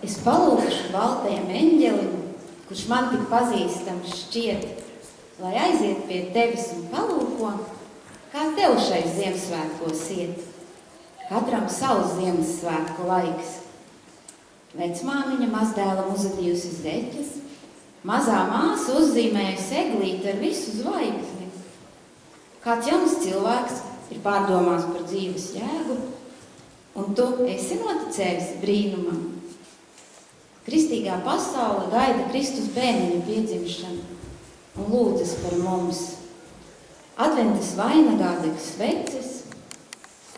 Es palūkšu baltajam eņģelim, kurš man tik pazīstams šķiet, lai aiziet pie tevis un palūko, kā tev šai Ziemassvētkos iet. Katram savs Ziemassvētku laiks. Vecmāmiņa mazdēlam uzadījusi zeķes, mazā māsa uzzīmējusi eglīti ar visu zvaigzni. Kāds jauns cilvēks ir pārdomās par dzīves jēgu, un tu esi noticējis brīnumam. Kristīgā pasaule gaida Kristus bērniņa piedzimšanu un lūdzas par mums. Adventas vainagā deg sveces,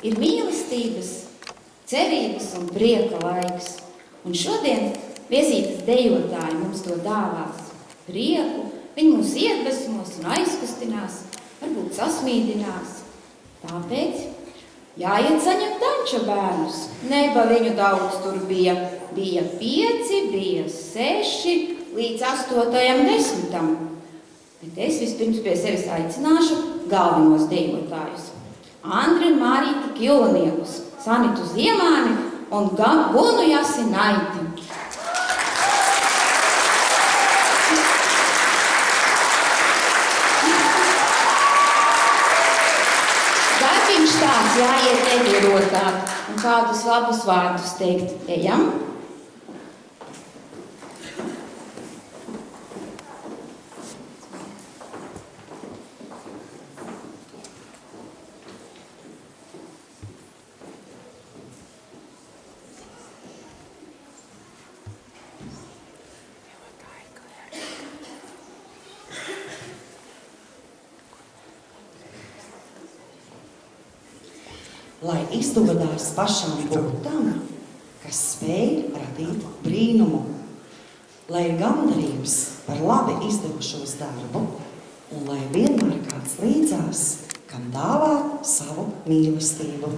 ir mīlestības, cerības un prieka laiks. Un šodien viezītes dejotāji mums to dāvās. Prieku, viņi mūs iedvesmos un aizkustinās, varbūt sasmīdinās. Tāpēc jāiet saņemt danča bērnus. Neba viņu daudz tur bija. Bija 5, bija 6, līdz 8. 10. Bet es vispirms pie sevis aicināšu galvenos dejotājus. Andri un Mārīti Kilniekus, Sanitu Ziemāni un Gunu Jasinaiti. Darbiņš tāds jāiet ierodāt un kādus labus vārdus teikt. Ejam! Lai izdodās pašam būt tam, kas spēj radīt brīnumu, lai ir gandarījums par labi izdevušos darbu, un lai vienmēr kāds līdzās, kam dāvā savu mīlestību.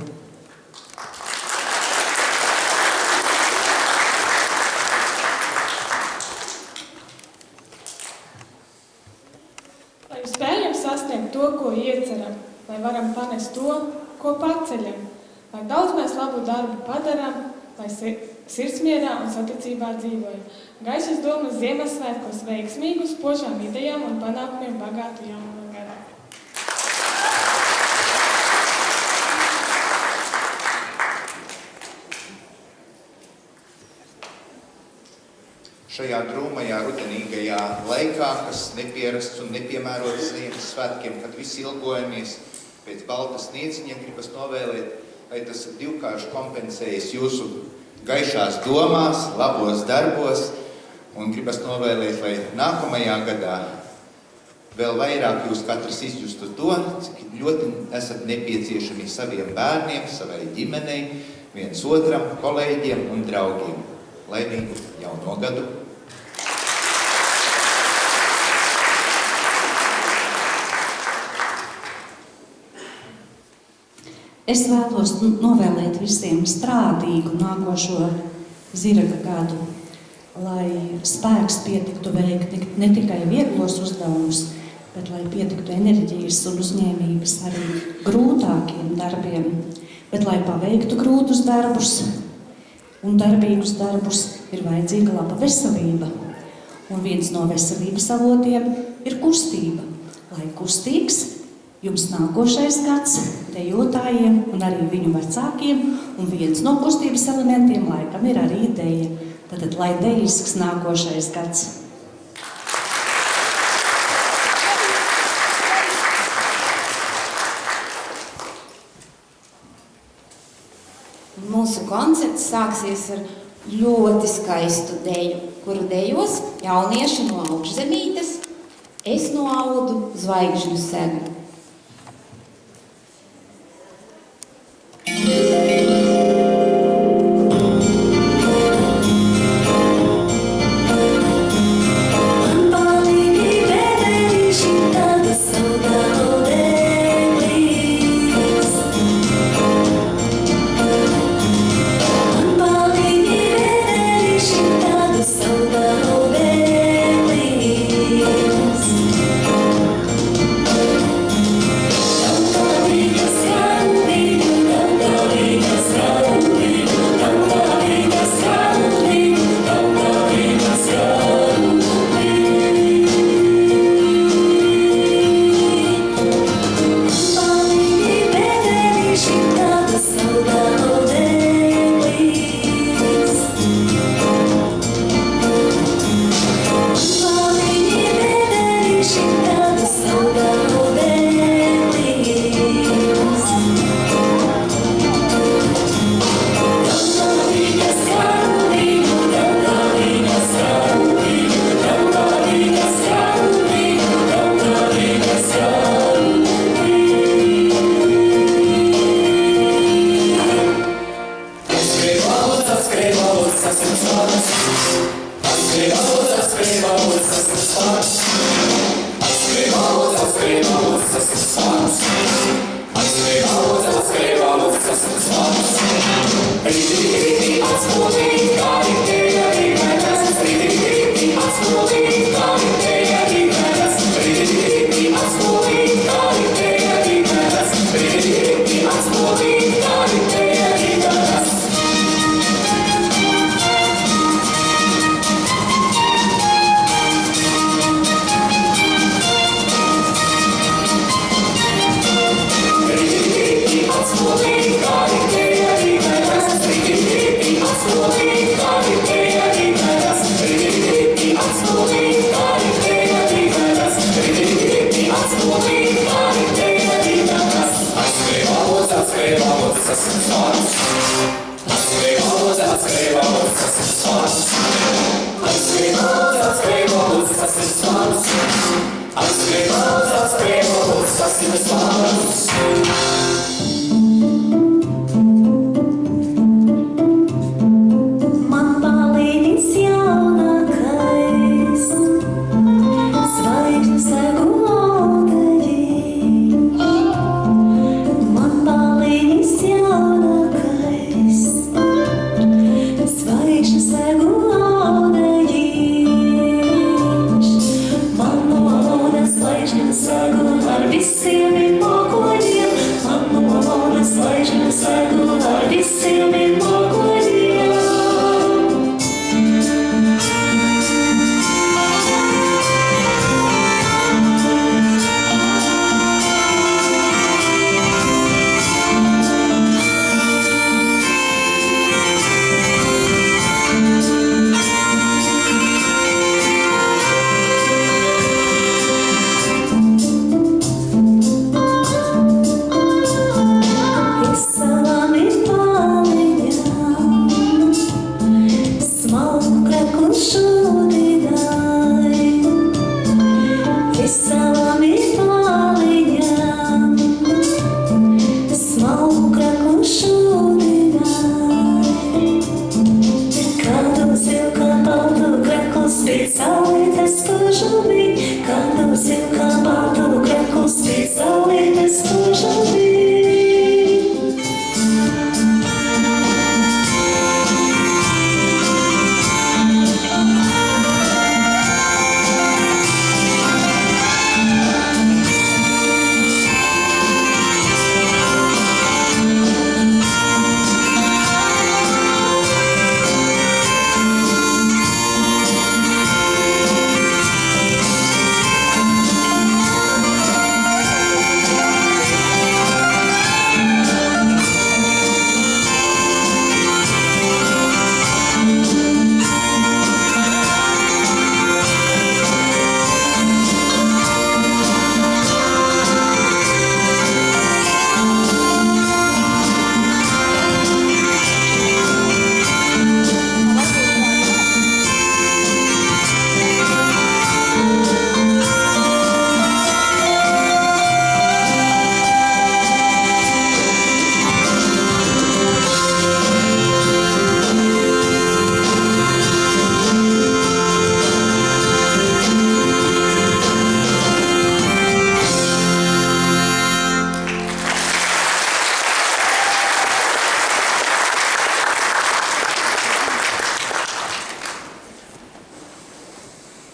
Lai spējam sasniegt to, ko ieceram, lai varam panest to, ko paceļam, lai daudz mēs labu darbu padaram, lai sirdsmierā un saticībā dzīvojam. Gaišas domas Ziemassvētkos veiksmīgu, spožām idejām un panākumiem bagātu jauno gadu. Šajā drūmajā rudenīgajā laikā, kas nepierasts un nepiemērots Ziemassvētkiem, kad visi ilgojamies pēc balta sniedziņa, gribas novēlēt, lai tas divkārši kompensējas jūsu gaišās domās, labos darbos, un gribas novēlēt, lai nākamajā gadā vēl vairāk jūs katrs izjustu to, cik ļoti esat nepieciešami saviem bērniem, savai ģimenei, viens otram, kolēģiem un draugiem. Laimīgu jauno gadu! Es vēlos novēlēt visiem strādīgu nākošo ziraga gadu, lai spēks pietiktu veikt ne tikai vieglos uzdevumus, bet lai pietiktu enerģijas un uzņēmības arī grūtākiem darbiem, bet lai paveiktu grūtus darbus un darbīgus darbus ir vajadzīga laba veselība. Un viens no veselības avotiem ir kustība, lai kustīgs jums nākošais gads dejotājiem un arī viņu vecākiem, un viens no kustības elementiem laikam ir arī deja. Tad, lai dejisks nākošais gads. Mūsu koncerts sāksies ar ļoti skaistu deju, kuru dejos jaunieši no Augšzemītes, es no Audu Zvaigžņu segu.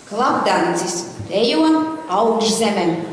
Klapdancis dejo Augš zemem.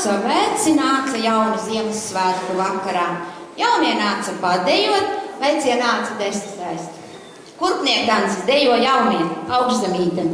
Nāca veci, nāca jauni Ziemassvētku vakarā. Jaunie nāca padejot, vecie nāca desmitēst. Kurpniekancis dejo jaunie augšzemīte.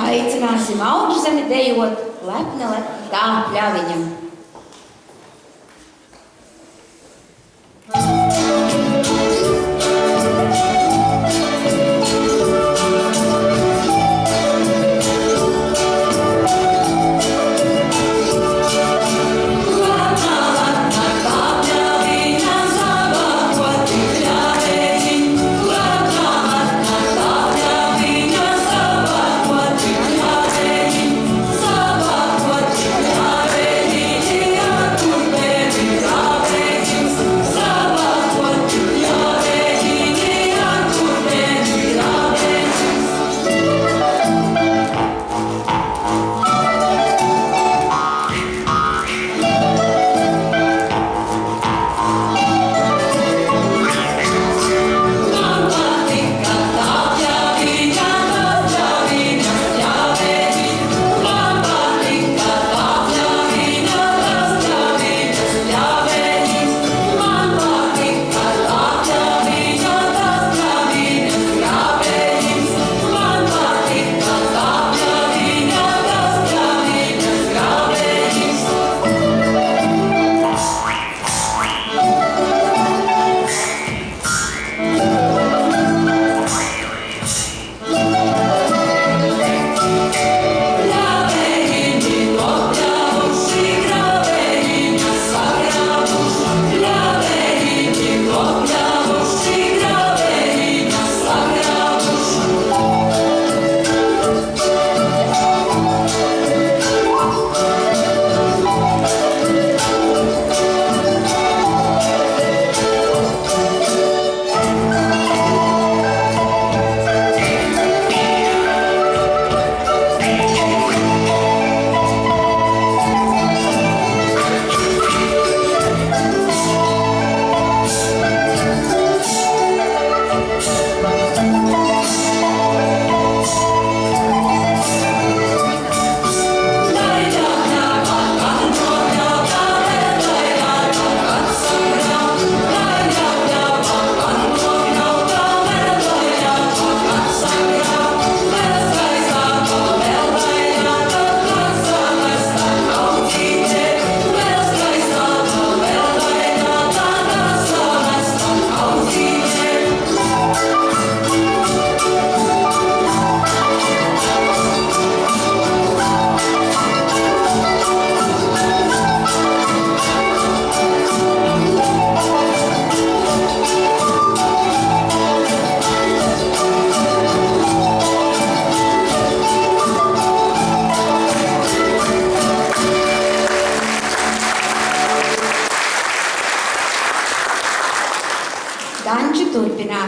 Aicināsim augšzemi dejot, lepna kā pļaviņam. Sabah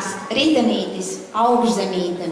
Mazāks ritenītis, augšzemīte.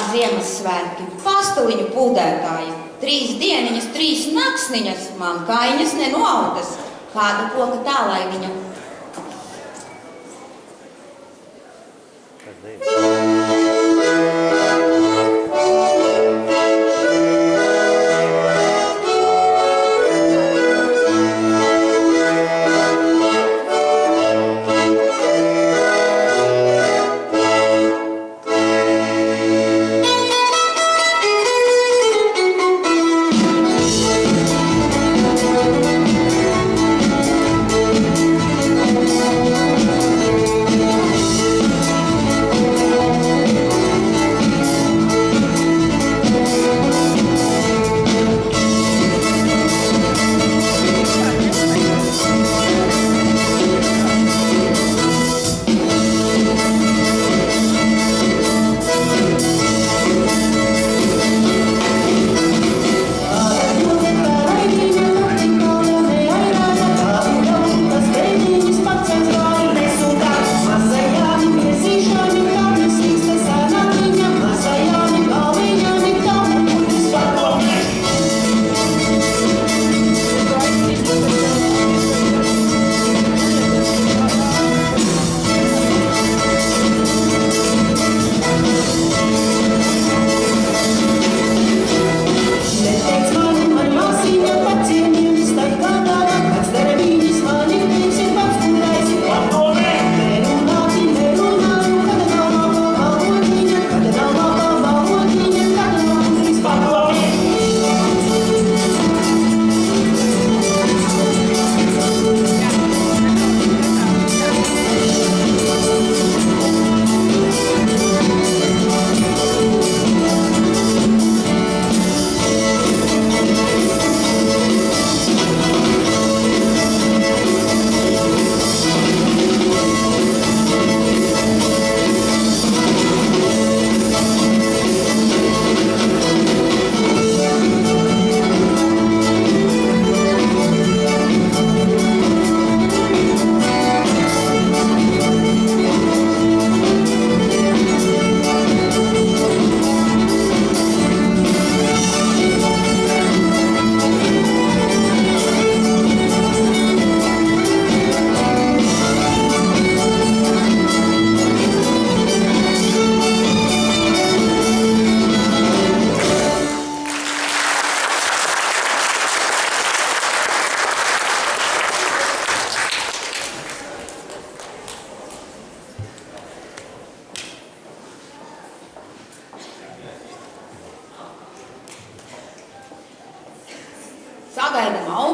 Ziemassvētki, pastuliņu puldētāji, 3 dieniņas, 3 naksniņas, man kaiņas nenoautas, kāda koka tālaiviņa.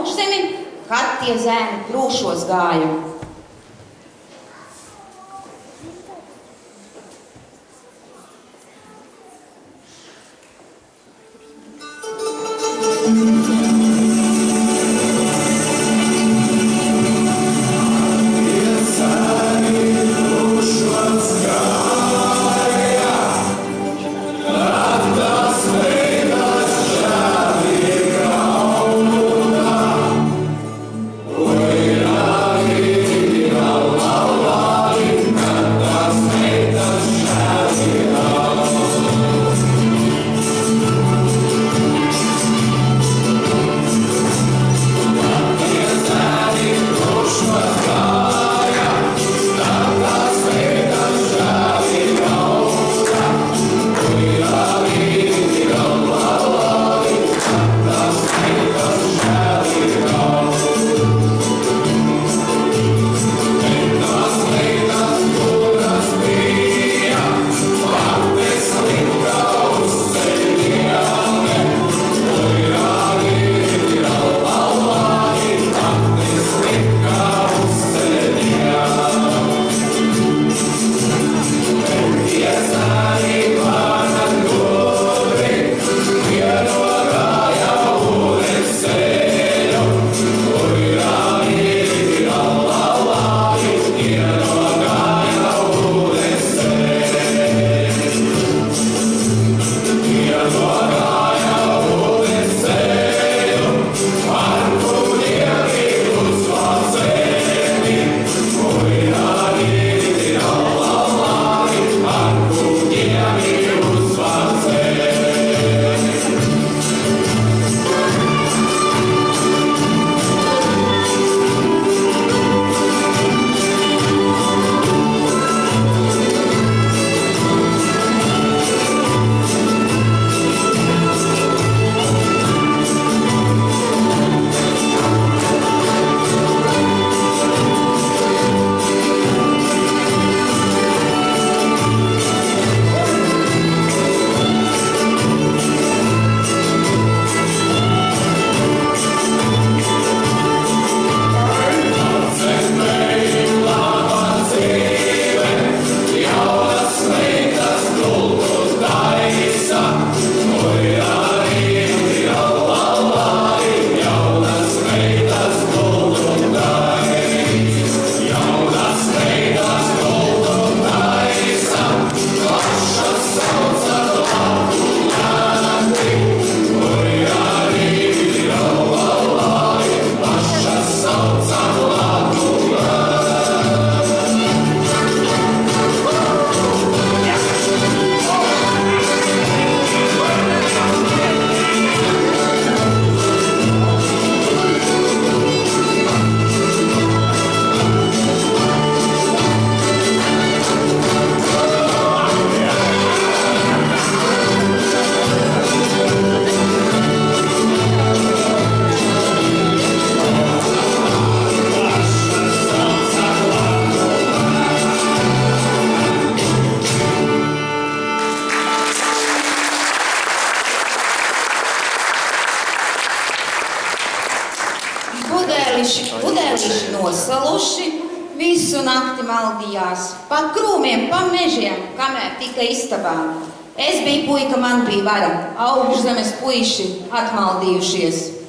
augšzemi, kad tie zēni prūšos gāja. Pudelīši nosaluši, visu nakti maldījās, pa krūmiem, pa mežiem, kamēr tika istabā. Es biju puika, man bija vara, augšzemes puiši atmaldījušies.